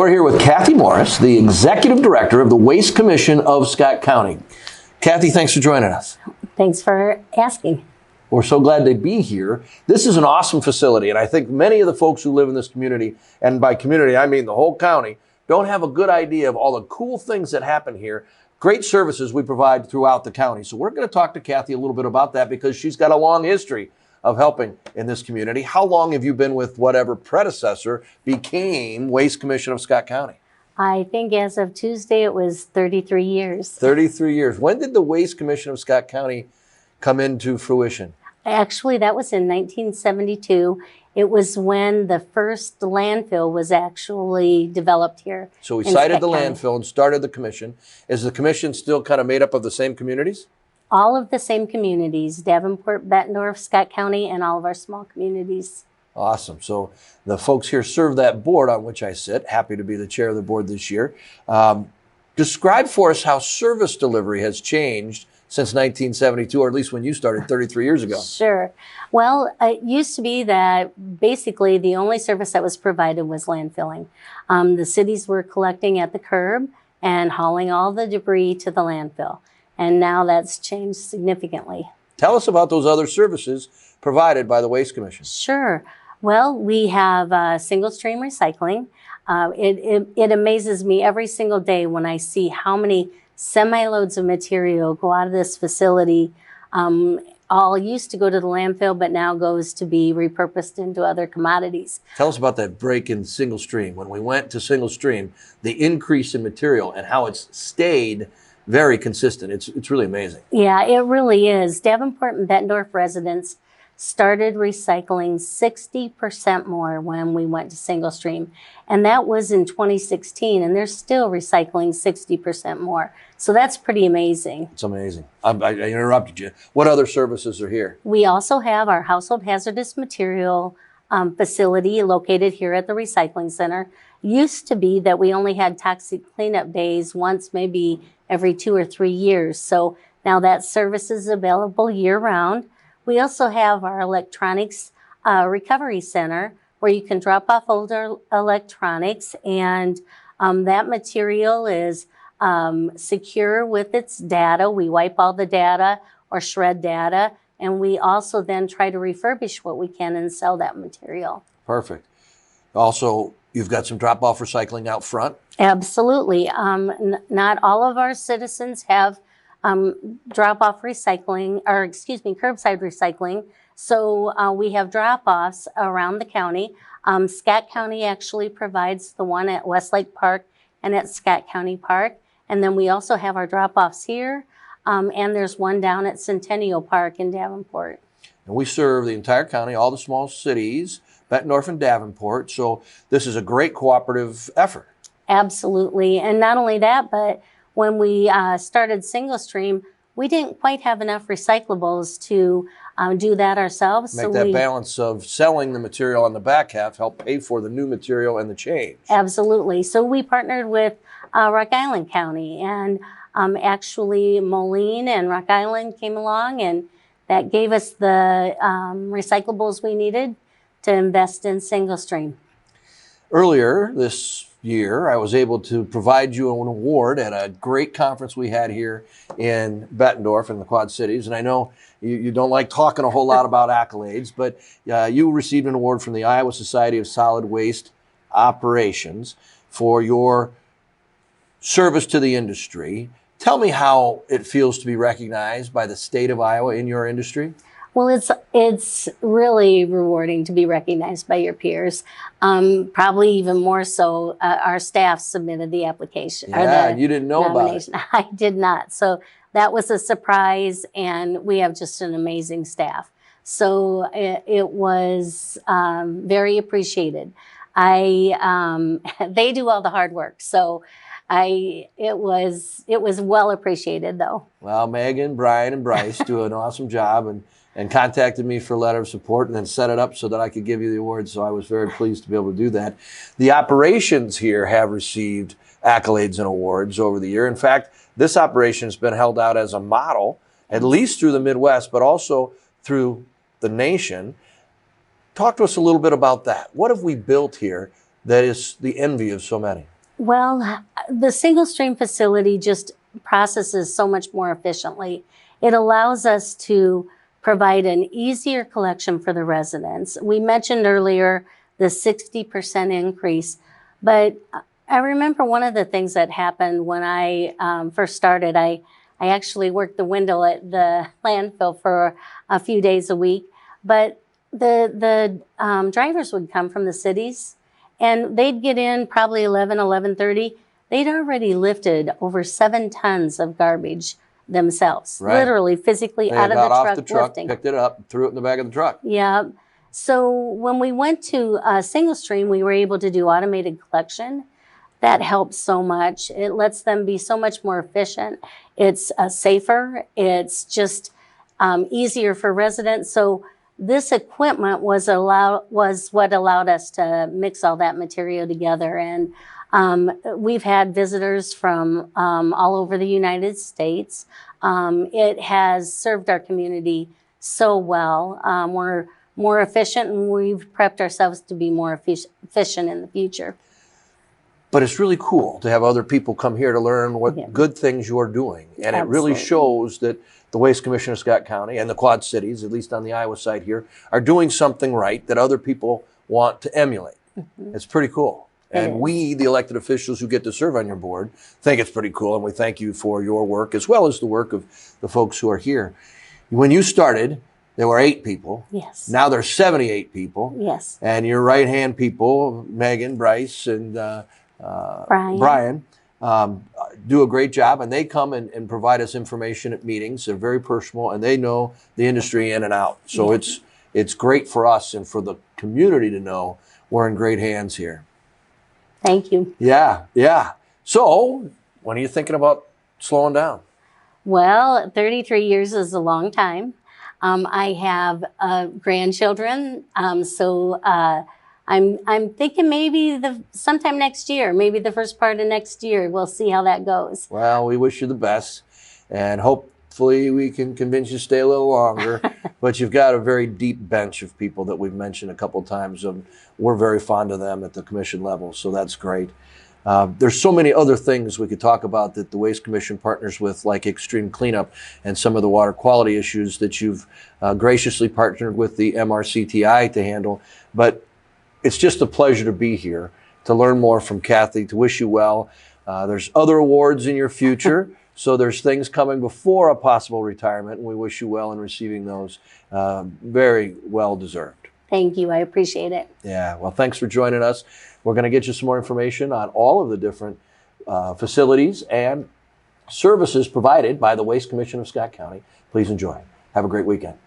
we're here with Kathy Morris, the Executive Director of the Waste Commission of Scott County. Kathy, thanks for joining us. Thanks for asking. We're so glad to be here. This is an awesome facility, and I think many of the folks who live in this community, and by community I mean the whole county, don't have a good idea of all the cool things that happen here. Great services we provide throughout the county. So we're going to talk to Kathy a little bit about that because she's got a long history of helping in this community. How long have you been with whatever predecessor became Waste Commission of Scott County? I think as of Tuesday, it was 33 years. 33 years. When did the Waste Commission of Scott County come into fruition? Actually, that was in 1972. It was when the first landfill was actually developed here. So we cited the landfill and started the commission. Is the commission still kind of made up of the same communities? All of the same communities, Davenport, Bettendorf, Scott County, and all of our small communities. Awesome. So the folks here serve that board on which I sit. Happy to be the chair of the board this year. Describe for us how service delivery has changed since 1972, or at least when you started 33 years ago. Sure. Well, it used to be that basically the only service that was provided was landfilling. The cities were collecting at the curb and hauling all the debris to the landfill. And now that's changed significantly. Tell us about those other services provided by the Waste Commission. Sure. Well, we have single stream recycling. It amazes me every single day when I see how many semi-loads of material go out of this facility. All used to go to the landfill, but now goes to be repurposed into other commodities. Tell us about that break in single stream. When we went to single stream, the increase in material and how it's stayed very consistent. It's really amazing. Yeah, it really is. Davenport and Bettendorf residents started recycling 60% more when we went to single stream. And that was in 2016, and they're still recycling 60% more. So that's pretty amazing. It's amazing. I interrupted you. What other services are here? We also have our household hazardous material facility located here at the recycling center. Used to be that we only had toxic cleanup days once, maybe every 2 or 3 years. So now that service is available year round. We also have our electronics recovery center where you can drop off older electronics, and that material is secure with its data. We wipe all the data or shred data, and we also then try to refurbish what we can and sell that material. Perfect. Also, you've got some drop-off recycling out front? Absolutely. Not all of our citizens have drop-off recycling, or excuse me, curbside recycling. So we have drop-offs around the county. Scott County actually provides the one at Westlake Park and at Scott County Park. And then we also have our drop-offs here, and there's one down at Centennial Park in Davenport. And we serve the entire county, all the small cities, Bettendorf and Davenport. So this is a great cooperative effort. Absolutely. And not only that, but when we started single stream, we didn't quite have enough recyclables to do that ourselves. Make that balance of selling the material on the back half, help pay for the new material and the change. Absolutely. So we partnered with Rock Island County, and actually Moline and Rock Island came along, and that gave us the recyclables we needed to invest in single stream. Earlier this year, I was able to provide you an award at a great conference we had here in Bettendorf in the Quad Cities. And I know you don't like talking a whole lot about accolades, but you received an award from the Iowa Society of Solid Waste Operations for your service to the industry. Tell me how it feels to be recognized by the state of Iowa in your industry. Well, it's really rewarding to be recognized by your peers. Probably even more so, our staff submitted the application. Yeah, you didn't know about it. I did not. So that was a surprise, and we have just an amazing staff. So it was very appreciated. They do all the hard work. So it was well appreciated, though. Well, Megan, Brian, and Bryce do an awesome job, and contacted me for a letter of support and then set it up so that I could give you the award. So I was very pleased to be able to do that. The operations here have received accolades and awards over the year. In fact, this operation has been held out as a model, at least through the Midwest, but also through the nation. Talk to us a little bit about that. What have we built here that is the envy of so many? Well, the single stream facility just processes so much more efficiently. It allows us to provide an easier collection for the residents. We mentioned earlier the 60% increase, but I remember one of the things that happened when I first started. I actually worked the window at the landfill for a few days a week, but the drivers would come from the cities, and they'd get in probably 11:30. They'd already lifted over 7 tons of garbage themselves, Right. literally, physically They out of got the off truck the truck, lifting. picked it up, threw it in the back of the truck. Yeah. So when we went to single stream, we were able to do automated collection. That helps so much. It lets them be so much more efficient. It's safer. It's just easier for residents. So this equipment was what allowed us to mix all that material together. And we've had visitors from all over the United States. It has served our community so well. We're more efficient, and we've prepped ourselves to be more efficient in the future. But it's really cool to have other people come here to learn what good things you're doing. And it really shows that the Waste Commission of Scott County and the Quad Cities, at least on the Iowa side here, are doing something right that other people want to emulate. It's pretty cool. And we, the elected officials who get to serve on your board, think it's pretty cool. And we thank you for your work as well as the work of the folks who are here. When you started, there were 8 people. Yes. Now there's 78 people. Yes. And your right-hand people, Megan, Bryce, and Brian, do a great job, and they come and provide us information at meetings. They're very personal, and they know the industry in and out. So it's great for us and for the community to know we're in great hands here. Thank you. Yeah, yeah. So when are you thinking about slowing down? Well, 33 years is a long time. I have grandchildren, so I'm thinking maybe sometime next year, maybe the first part of next year. We'll see how that goes. Well, we wish you the best, and hopefully we can convince you to stay a little longer. But you've got a very deep bench of people that we've mentioned a couple times. We're very fond of them at the commission level, so that's great. There's so many other things we could talk about that the Waste Commission partners with, like extreme cleanup and some of the water quality issues that you've graciously partnered with the MRCTI to handle. But it's just a pleasure to be here, to learn more from Kathy, to wish you well. There's other awards in your future, so there's things coming before a possible retirement, and we wish you well in receiving those. Very well deserved. Thank you. I appreciate it. Yeah. Well, thanks for joining us. We're going to get you some more information on all of the different facilities and services provided by the Waste Commission of Scott County. Please enjoy. Have a great weekend.